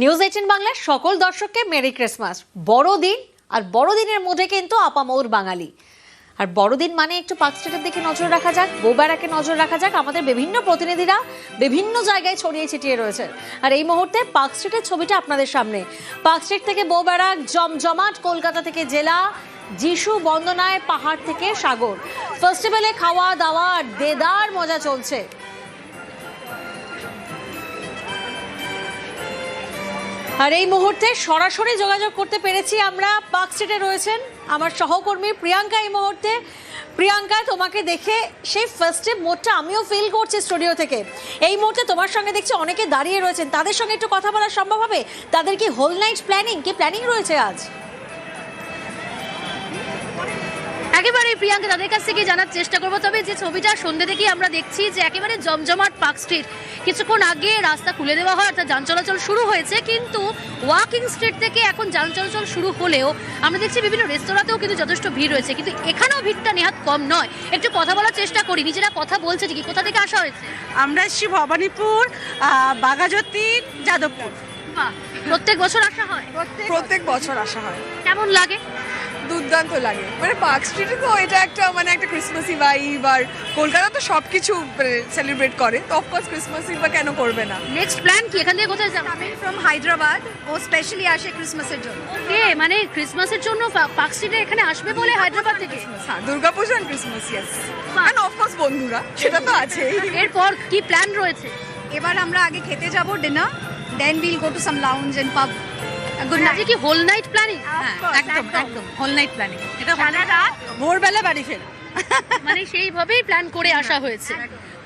News 18 বাংলার সকল দর্শককে মেরি ক্রিসমাস। বড়দিন আর বড়দিনের মধ্যে কিন্তু আপামর বাঙালি। আর বড়দিন মানে একটু পার্ক স্ট্রিটের দিকে নজর রাখা যাক, বউবেড়াকে নজর রাখা যাক। আমাদের বিভিন্ন প্রতিনিধিরা বিভিন্ন জায়গায় ছড়িয়ে ছিটিয়ে রয়েছে। আর এই মুহূর্তে পার্ক স্ট্রিটের ছবিটা আপনাদের সামনে। পার্ক স্ট্রিট থেকে বউবেড়া জমজমাট, কলকাতা থেকে জেলা, যিশু বন্দনায় পাহাড় থেকে সাগর। ফেস্টিভ্যালে খাওয়া দাওয়া আর দেদার মজা চলছে। আর এই মুহূর্তে সরাসরি যোগাযোগ করতে পেরেছি আমরা। পার্ক স্ট্রিটে রয়েছেন আমার সহকর্মী প্রিয়াঙ্কা এই মুহূর্তে। প্রিয়াঙ্কা, তোমাকে দেখে সেই ফেস্টিভ মোডটা আমিও ফিল করছি স্টুডিও থেকে। এই মুহূর্তে তোমার সঙ্গে দেখছি অনেকে দাঁড়িয়ে রয়েছেন, তাদের সঙ্গে একটু কথা বলা সম্ভব হবে? তাদের কি হোল নাইট প্ল্যানিং রয়েছে আজ? একেবারে প্রিয়াঙ্কা, তাদের কাছ থেকে জানার চেষ্টা করবো। তবে যে ছবিটা সন্ধ্যে থেকেই আমরা দেখছি যে একেবারে জমজমাট পার্ক স্ট্রিট। কিছুক্ষণ আগে রাস্তা খুলে দেওয়া হয়, অর্থাৎ যান চলাচল শুরু হয়েছে, কিন্তু ওয়াকিং স্ট্রিট থেকে এখন যান চলাচল শুরু হলেও আমরা দেখছি বিভিন্ন রেস্তোরাঁতেও কিন্তু যথেষ্ট ভিড় রয়েছে, কিন্তু এখানেও ভিড়টা নেহাত কম নয়। একটু কথা বলার চেষ্টা করি, নিজেরা কথা বলছে ঠিকই। কোথা থেকে আসা হয়েছে? আমরা এসেছি ভবানীপুর, বাঘাযতীন, যাদবপুর। প্রত্যেক বছর আসা হয়? প্রত্যেক বছর আসা হয়। কেমন লাগে? দুর্দান্ত লাগে। মানে পার্ক স্ট্রিটে তো এটা একটা একটা ক্রিসমাসি ভাইব, আর কলকাতা তো সবকিছু সেলিব্রেট করে, তো অফকোর্স ক্রিসমাসি বা কেন করবে না। নেক্সট প্ল্যান কি? এখান থেকে কোথায় যাবো? আমি ফ্রম হায়দ্রাবাদ, ও স্পেশালি আসে ক্রিসমাসের জন্য। ওকে, মানে ক্রিসমাসের জন্য পার্ক স্ট্রিটে এখানে আসবে বলে হায়দ্রাবাদ থেকে? হ্যাঁ, দুর্গাপুজো আর ক্রিসমাস, ইয়েস। এন্ড অফকোর্স বন্ধুরা, সেটা তো আছেই। এরপর কি প্ল্যান রয়েছে? এবার আমরা আগে খেতে যাব dinner, then will go to some lounge and pub. Good night. কি হোল নাইট প্ল্যানিং? একদম একদম হোল নাইট প্ল্যানিং। এটা ভোরবেলা বাড়ি ফের। মানে সেইভাবেই প্ল্যান করে আসা হয়েছে।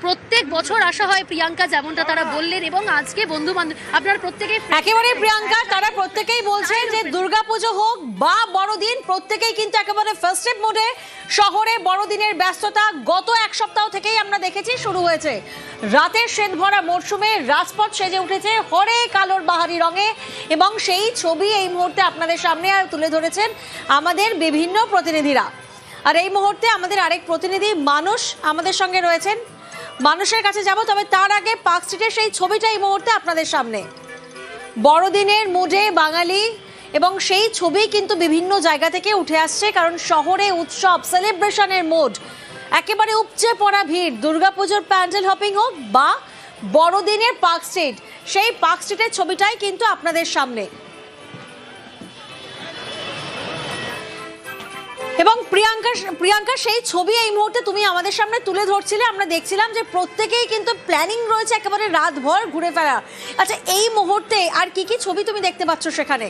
প্রত্যেক বছর আসা হয় প্রিয়াঙ্কা, যেমনটা তারা বললেন, এবং আজকে বন্ধু বান্ধব আপনারা প্রত্যেকেই একেবারে প্রিয়াঙ্কা, তারা প্রত্যেকেই বলছে যে দুর্গাপুজো হোক বা বড়দিন, প্রত্যেকেই কিন্তু একেবারে ফেস্টিভ মোডে। শহরে বড়দিনের ব্যস্ততা গত এক সপ্তাহ থেকেই আমরা দেখেছি শুরু হয়েছে। রাতের শ্বেত ভরা মরশুমে রাজপথ সেজে উঠেছে হরেক আলোর বাহারি রঙে, এবং সেই ছবি এই মুহূর্তে আপনাদের সামনে তুলে ধরেছেন আমাদের বিভিন্ন প্রতিনিধিরা। আর এই মুহূর্তে আমাদের আরেক প্রতিনিধি মানুষ আমাদের সঙ্গে রয়েছেন, মানুষের কাছে যাব। তবে তার আগে পার্ক স্ট্রিটের সেই ছবিটা এই মুহূর্তে আপনাদের সামনে। বড়দিনের মুডে বাঙালি, এবং সেই ছবি কিন্তু বিভিন্ন জায়গা থেকে উঠে আসছে, কারণ শহরে উৎসব সেলিব্রেশনের মুড, একেবারে উপচে পড়া ভিড়। দুর্গাপুজোর প্যান্ডেল হপিং হোক বা বড়দিনের পার্ক স্ট্রিট, সেই পার্ক স্ট্রিটের ছবিটাই কিন্তু আপনাদের সামনে। এবং প্রিয়াঙ্কা সেই ছবি এই মুহূর্তে তুমি আমাদের সামনে তুলে ধরছিলে। আমরা দেখছিলাম যে প্রত্যেকেই কিন্তু প্ল্যানিং রয়েছে একেবারে রাতভর ঘুরে ফেরা। আচ্ছা, এই মুহূর্তে আর কি কি ছবি তুমি দেখতে পাচ্ছ সেখানে?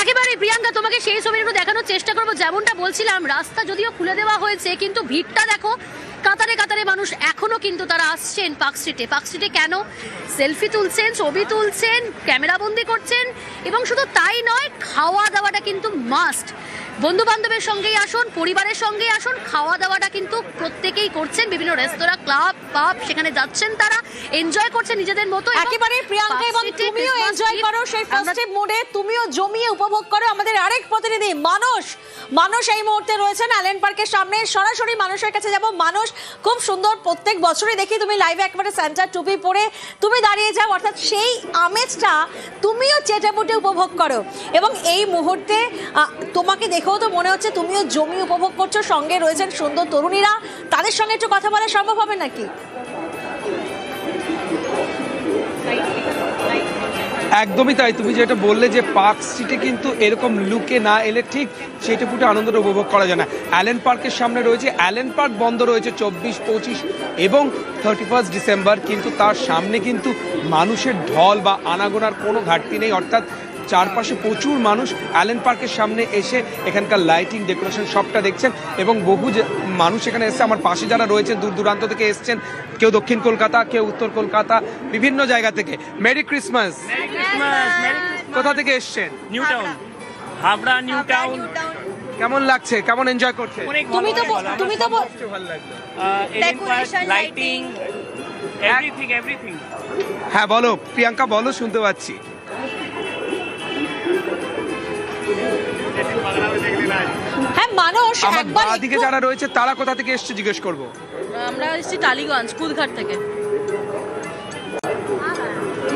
একেবারে প্রিয়াঙ্কা, তোমাকে সেই ছবিগুলো দেখানোর চেষ্টা করবো। যেমনটা বলছিলাম, রাস্তা যদিও খুলে দেওয়া হয়েছে, কিন্তু ভিড়টা দেখো, কাতারে কাতারে মানুষ এখনো কিন্তু তারা আসছেন পার্ক স্ট্রিটে। পার্ক স্ট্রিটে কেন? সেলফি তুলছেন, ছবি তুলছেন, ক্যামেরাবন্দি করছেন, এবং শুধু তাই নয়, খাওয়া দাওয়াটা কিন্তু মাস্ট। বন্ধু বান্ধবের সঙ্গেই আসুন, পরিবারের সঙ্গেই আসুন, খাওয়া দাওয়াটা কিন্তু প্রত্যেকেই করছেন। বিভিন্ন রেস্তোরাঁ, ক্লাব, পাব, সেখানে যাচ্ছেন, তারা এনজয় করছেন নিজেদের মতো। একেবারে প্রিয়াঙ্কা, এবং তুমিও এনজয় করো সেই ফেস্টিভ মোডে, তুমিও জমিয়ে উপভোগ করো। আমাদের আরেক প্রতিনিধি মানুষ এই মুহূর্তে রয়েছেন অ্যালেন পার্কের সামনে। সরাসরি মানুষের কাছে যাব। মানুষ, খুব সুন্দর, প্রত্যেক বছরই দেখি তুমি লাইভে একবারে সান্টার টুপি পরে তুমি দাঁড়িয়ে যাও, অর্থাৎ সেই আমেজটা তুমিও চেটেপুটে উপভোগ করো। এবং এই মুহূর্তে তোমাকে দেখেও তো মনে হচ্ছে তুমিও জমি উপভোগ করছো। সঙ্গে রয়েছেন সুন্দর তরুণীরা, তাদের সঙ্গে একটু কথা বলা সম্ভব হবে নাকি? একদমই তাই। তুমি যেটা বললে যে পার্ক স্ট্রিটে কিন্তু এরকম লুকে না এলে ঠিক সেটা ফুটে আনন্দটা উপভোগ করা যায় না। অ্যালেন পার্কের সামনে রয়েছে, অ্যালেন পার্ক বন্ধ রয়েছে 24, 25 এবং 31 ডিসেম্বর, কিন্তু তার সামনে কিন্তু মানুষের ঢল বা আনাগোনার কোনো ঘাটতি নেই। অর্থাৎ চারপাশে প্রচুর মানুষ অ্যালেন পার্কের সামনে এসে এখানকার লাইটিং, ডেকোরেশন সবটা দেখছেন, এবং বহু মানুষ এখানে এসছে। আমার পাশে যারা রয়েছেন দূর দূরান্ত থেকে এসছেন, কেউ দক্ষিণ কলকাতা, কেউ উত্তর কলকাতা, বিভিন্ন জায়গা থেকে। Merry Christmas. কোথা থেকে এসছেন? New town, Habra new town. কেমন লাগছে, কেমন এনজয় করছে? তুমি তো ভালো লাগছে। Decoration, lighting, everything. হ্যাঁ বলো প্রিয়াঙ্কা, বলো, শুনতে পাচ্ছি। হ্যাঁ মানুষ, একবার দিকে যারা রয়েছে তারা কোথা থেকে এসছে জিজ্ঞেস করবো। আমরা এসেছি টালিগঞ্জ, কুদঘাট থেকে।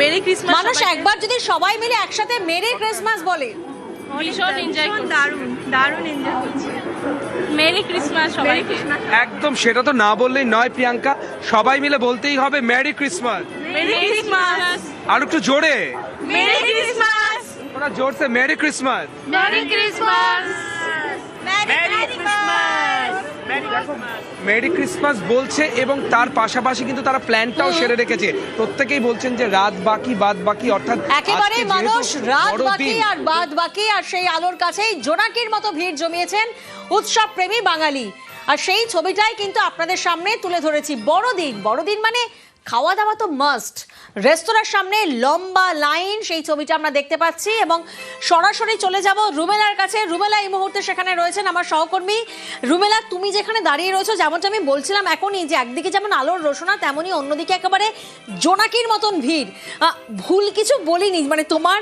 মেরি ক্রিসমাস মানুষ একবার যদি সবাই মিলে একসাথে মেরি ক্রিসমাস বলে, ভীষণ এনজয় করছি, দারুণ এনজয় করছি। মেরি ক্রিসমাস সবাইকে। একদম, সেটা তো না বললেই নয় প্রিয়াঙ্কা, সবাই মিলে বলতেই হবে মেরি ক্রিসমাস। মেরি ক্রিসমাস, আর একটু জোরে, মেরি ক্রিসমাস, थोड़ा जोर से मेरी Christmas. Merry Christmas, merry Christmas, merry Christmas. Merry Christmas বলছে এবং তার পাশাপাশি কিন্তু তারা প্ল্যানটাও সেরে রেখেছে। প্রত্যেকেই বলছেন যে রাত বাকি বাদ বাকি, অর্থাৎ একেবারে আজকে যেহেতু মানুষ রাত বড়দিন, বাকি আর বাদ বাকি, আর সেই আলোর কাছেই জোনাকির মতো ভিড় জমিয়েছেন উৎসব প্রেমী বাঙালি। আর সেই ছবিটাই কিন্তু আপনাদের সামনে তুলে ধরেছি। বড়দিন মানে খাওয়া দাওয়া তো মাস্ট। রেস্তোরাঁর সামনে লম্বা লাইন, সেই ছবিটা আমরা দেখতে পাচ্ছি এবং সরাসরি চলে যাব রুমেলার কাছে। রুমেলা এই মুহূর্তে সেখানে রয়েছেন, আমার সহকর্মী। রুমেলা, তুমি যেখানে দাঁড়িয়ে রয়েছো, যেমনটা আমি বলছিলাম এখনই, যে একদিকে যেমন আলোর রোশনা, তেমনই অন্যদিকে একেবারে জোনাকির মতন ভিড়। ভুল কিছু বলিনি, মানে তোমার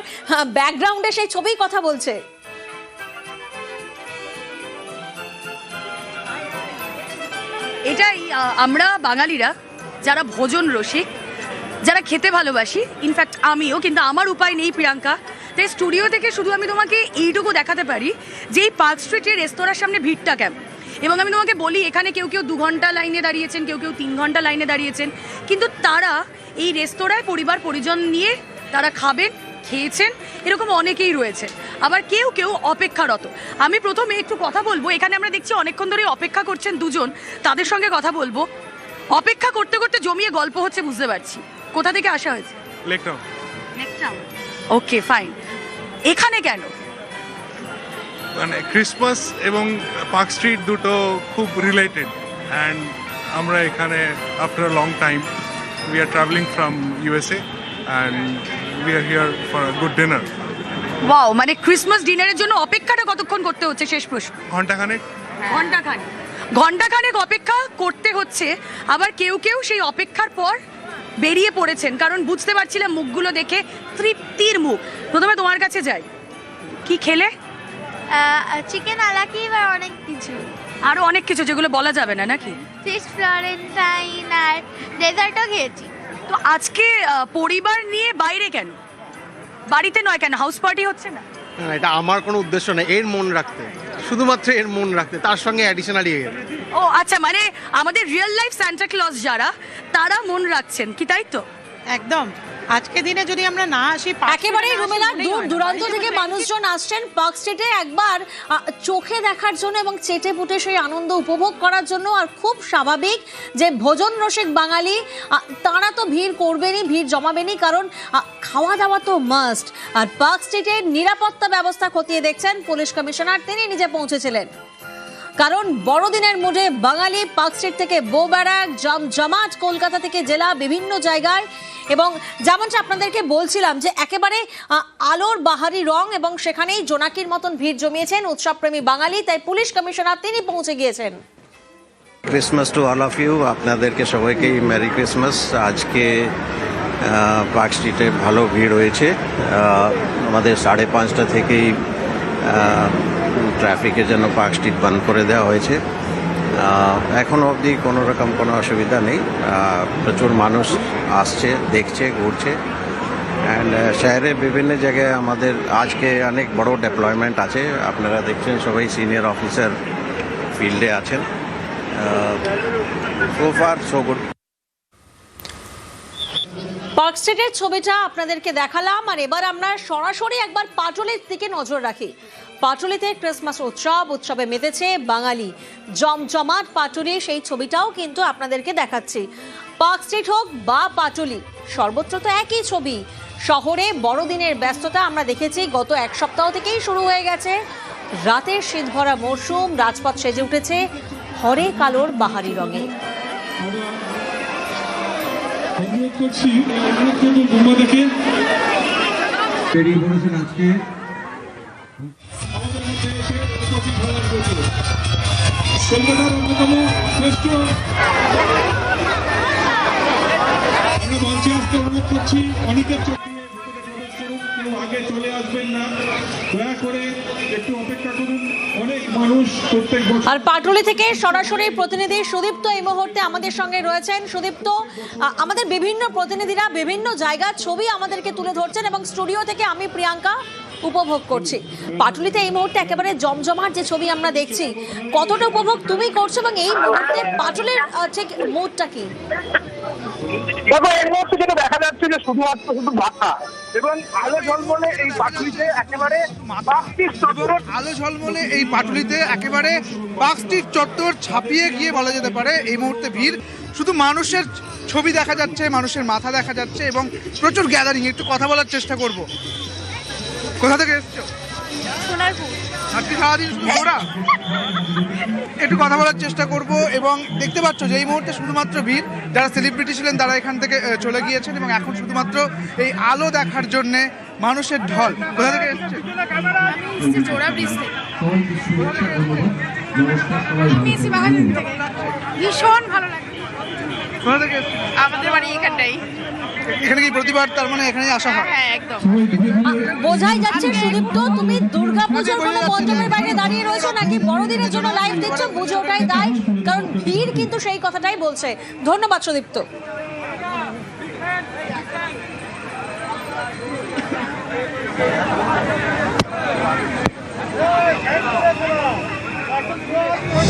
ব্যাকগ্রাউন্ডে সেই ছবিই কথা বলছে। এটাই আমরা বাঙালিরা যারা ভোজন রসিক, যারা খেতে ভালোবাসি, ইনফ্যাক্ট আমিও, কিন্তু আমার উপায় নেই প্রিয়াঙ্কা। তাই স্টুডিও থেকে শুধু আমি তোমাকে এইটুকু দেখাতে পারি যে এই পার্ক স্ট্রিটের রেস্তোরাঁর সামনে ভিড়টা কেমন। এবং আমি তোমাকে বলি, এখানে কেউ 2 ঘন্টা লাইনে দাঁড়িয়েছেন, কেউ 3 ঘন্টা লাইনে দাঁড়িয়েছেন, কিন্তু তারা এই রেস্তোরাঁয় পরিবার পরিজন নিয়ে তারা খাবেন, খেয়েছেন, এরকম অনেকেই রয়েছে। আবার কেউ অপেক্ষারত। আমি প্রথমে একটু কথা বলবো, এখানে আমরা দেখছি অনেকক্ষণ ধরে অপেক্ষা করছেন দুজন, তাদের সঙ্গে কথা বলবো। অপেক্ষা করতে করতে জমিয়ে গল্প হচ্ছে, বুঝতে পারছি। কোথা থেকে আসা হয়েছে? লেকটাউন। ওকে, ফাইন। এখানে কেন? মানে ক্রিসমাস এবং পার্ক স্ট্রিট দুটো খুব রিলেটেড, অ্যান্ড আমরা এখানে after a long time we are travelling from USA and we are here for a good dinner. Wow, মানে ক্রিসমাস ডিনারের জন্য অপেক্ষাটা কতক্ষণ করতে হচ্ছে? শেষ প্রশ্ন। ঘন্টাখানেক। ঘন্টাখানেক অপেক্ষা করতে হচ্ছে। আবার কেউ সেই অপেক্ষার পর বেরিয়ে পড়েছেন, কারণ বুঝতে পারছিলাম মুখগুলো দেখে তৃপ্তির মুখ। প্রথমে তোমার কাছে যাই, কি খেলে? চিকেন আলাকি বা অনেক কিছু, আরো অনেক কিছু যেগুলো বলা যাবে না নাকি? ফিশ ফ্লোরেন্টাইন আর ডেজার্টও খেয়েছি। তো আজকে পরিবার নিয়ে বাইরে কেন? বাড়িতে নয় কেন? হাউস পার্টি হচ্ছে না? এটা আমার কোনো উদ্দেশ্য নেই, এর মন রাখতে, শুধুমাত্র এর মন রাখতে, তার সঙ্গে অ্যাডিশনালি এর। ও আচ্ছা, মানে আমাদের রিয়েল লাইফ সান্টা ক্লজ যারা, তারা মন রাখছেন কি, তাই তো? একদম। আজকে দিনে যদি আমরা না আসি, একেবারেই রুমেলা, দূর দূরান্ত থেকে মানুষজন আসছেন পার্ক স্ট্রিটে একবার চোখে দেখার জন্য এবং চেটে পুটে সেই আনন্দ উপভোগ করার জন্য। আর খুব স্বাভাবিক যে ভোজন রসিক বাঙালি, তারা তো ভিড় করবেনই, ভিড় জমাবেনই, কারণ খাওয়া দাওয়া তো মাস্ট। আর পার্ক স্ট্রিটের নিরাপত্তা ব্যবস্থা খতিয়ে দেখছেন পুলিশ কমিশনার, তিনি নিজে পৌঁছেছিলেন। কারণ বড়দিনের মুডে বাঙালি পার্ক স্ট্রিট থেকে বউব্যারাক, জমজমাট, কলকাতা থেকে জেলা বিভিন্ন জায়গায়। এবং যেমনটা আপনাদেরকে বলছিলাম যে একেবারে আলোর বাহারি রং, এবং সেখানেই জোনাকির মতন ভিড় জমিয়েছেন উৎসবপ্রেমী বাঙালি। তাই পুলিশ কমিশনার তিনি পৌঁছে গিয়েছেন। Christmas to all of you, আপনাদেরকে সবাইকেই মেরি ক্রিসমাস। আজকে পার্ক স্ট্রিটে ভালো ভিড় হয়েছে। আমাদের 5:30 থেকেই ট্রাফিকের জন্য পার্ক স্ট্রিট বন্ধ করে দেওয়া হয়েছে। এখনও অবধি কোনো রকম কোনো অসুবিধা নেই। প্রচুর মানুষ আসছে, দেখছে, ঘুরছে। অ্যান্ড শহরের বিভিন্ন জায়গায় আমাদের আজকে অনেক বড় ডেপ্লয়মেন্ট আছে। আপনারা দেখছেন সবাই সিনিয়র অফিসার ফিল্ডে আছেন। So far so good. Park স্ট্রিটের ছবিটা আপনাদেরকে দেখালাম, আর এবার আমরা সরাসরি একবার পাটুলির দিকে নজর রাখি। পাটুলিতে ক্রিসমাস উৎসবে মেতেছে বাঙালি, জমজমাট পাটুলি, সেই ছবিটাও কিন্তু আপনাদেরকে দেখাচ্ছি। পার্ক স্ট্রিট হোক বা পাটুলি, সর্বত্র তো একই ছবি। শহরে বড়দিনের ব্যস্ততা আমরা দেখেছি গত 1 সপ্তাহ থেকেই শুরু হয়ে গেছে। রাতের শীত ভরা মরশুম, রাজপথ সেজে উঠেছে হরেক আলোর বাহারি রঙে। কলকাতার অন্যতম শ্রেষ্ঠ, আমরা মঞ্চে আসতে অনুরোধ করছি অনেকের চোখ দিয়ে কেউ আগে চলে আসবেন না, দয়া করে একটু অপেক্ষা করুন। অনেক মানুষ প্রত্যেক বছর। আর পাটুলি থেকে সরাসরি প্রতিনিধি সুদীপ্ত এই মুহূর্তে আমাদের সঙ্গে রয়েছেন। সুদীপ্ত, আমাদের বিভিন্ন প্রতিনিধিরা বিভিন্ন জায়গার ছবি আমাদেরকে তুলে ধরছেন এবং স্টুডিও থেকে আমি প্রিয়াঙ্কা উপভোগ করছি। পাটুলিতে এই মুহূর্তে একেবারে জমজমাট যে ছবি আমরা দেখছি, কতটা উপভোগ তুমি করছো এবং এই মুহূর্তে পাটুলির ঠিক মুডটা কি? দেখো, এই মুহূর্তে যেটা দেখা যাচ্ছে যে শুধুমাত্র শুধু মাথা এবং আলো ঝলমলে এই পাটুলিতে একেবারে আলো ঝলমলে এই পাটুলিতে একেবারে পার্ক স্ট্রিট চত্বর ছাপিয়ে গিয়ে বলা যেতে পারে এই মুহূর্তে ভিড়। শুধু মানুষের ছবি দেখা যাচ্ছে, মানুষের মাথা দেখা যাচ্ছে এবং প্রচুর গ্যাদারিং। একটু কথা বলার চেষ্টা করব। কোথা থেকে এসছো? সোনারপুর। আজকে সারাদিন শুধু ঘোরা? একটু কথা বলার চেষ্টা করব। এবং দেখতে পাচ্ছ যে এই মুহূর্তে শুধুমাত্র ভিড়, যারা সেলিব্রিটি ছিলেন তারা এখান থেকে চলে গিয়েছেন এবং এখন শুধুমাত্র এই আলো দেখার জন্যে মানুষের ঢল। কোথা থেকে এসছে? চোরা ব্রিজ থেকে। ভীষণ ভালো লাগে। কোথা থেকে এসছে? আমাদের বাড়ি এখানটাই। এখানে কি প্রতিবার তার মানে এখানেই আসা হয়? হ্যাঁ, একদম। বোঝাই যাচ্ছে সুদীপ্ত, তুমি দুর্গাপুজোর কোনো মণ্ডপের বাইরে দাঁড়িয়ে রয়েছো নাকি বড়দিনের জন্য লাইভ দিচ্ছ, বুঝে ওটাই দায়, কারণ ভিড় কিন্তু সেই কথাটাই বলছে। ধন্যবাদ সুদীপ্ত।